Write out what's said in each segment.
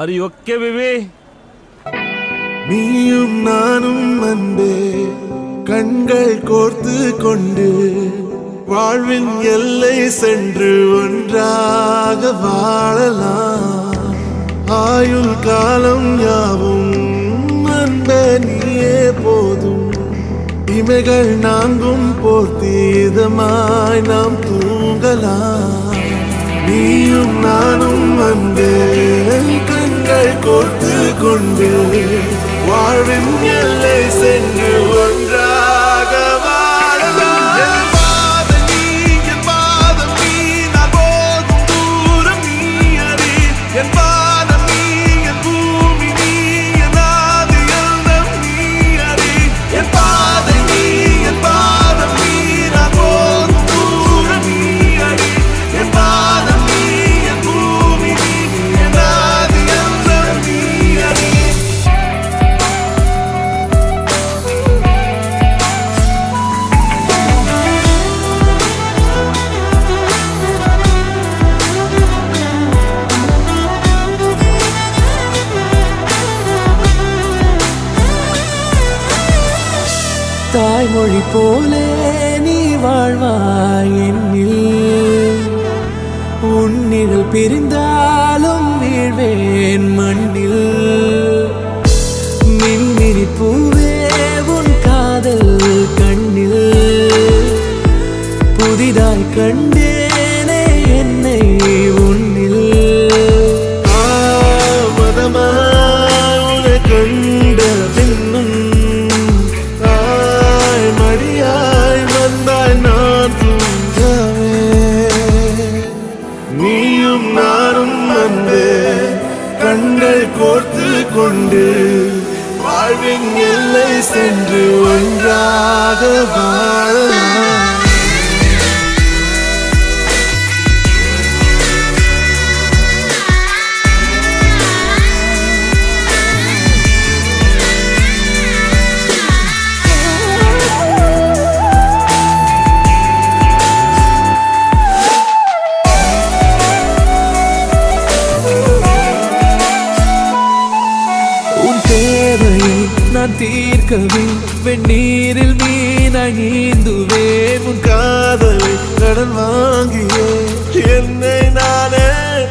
Are you okay, baby? நீயும் நானும் அன்பே கண்கள் கோர்த்து கொண்டு வாழ்வின் எல்லை சென்று ஒன்றாக வாழலாம். ஆயுள் காலம் யாவும் அன்பே நீயே போதும். இமைகள் நான்கும் போர்த்தி இதமாய் நாம் தூங்கலாம். நீயும் நானும் அன்பே கண்கள் கோர்த்து கொண்டு வாழ்வின் எல்லை சென்று ஒன்றாக வாழலாம். என் பாதம் நீ, என் பாதம் நீ, நான் போகும் தூரம் நீ அறி. என் பாதம் நீ, என் பூமி நீ, என் ஆதி எல்லாம் நீ அறி. என் பாதை நீ, என் பாதம் நீ, நான் போகும் தூரம் நீ அறி. என் பாதம் நீ, என் பூமி நீ, என் ஆதி எல்லாம் நீ அறி. தாய்மொழி போலே நீ வாழ்வாய் என்னில். உன்னிகள் பிரிந்தாலும் வீழ்வேன் மண்ணில். மின்மினி பூவே உன் காதல் கண்ணில். புதிதாய் கண்டேனே என்னை உன்னில். தாமதமாய் உன்னை கண்ட பின்னும் மடியாய் வந்தாய் நான் தூங்கவே. நீயும் நானும் அன்பே கண்கள் கோர்த்து கொண்டு வாழ்வின் எல்லை சென்று ஒன்றாக வாழலாம். நான் தீர்க்கவே வெந்நீரில் மீனாய் நீந்துவேன். உன் காதலை கடன் வாங்கியே என்னை நானே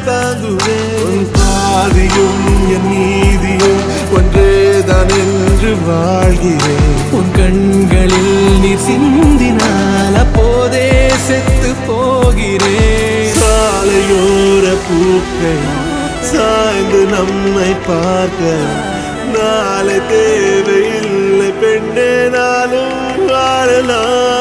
தாங்குவேன். உன் பாதியும் என் நீதியும் ஒன்றேதான் என்று வாழ்கிறேன். உன் கண்களில் நீர் சிந்தினால் அப்போதே செத்து போகிறேன். சாலையோர பூக்கள் சாய்ந்து நம்மை பார்க்க நாளை தேவையில்லை பெண்ணே நாளும் வாழலாம்.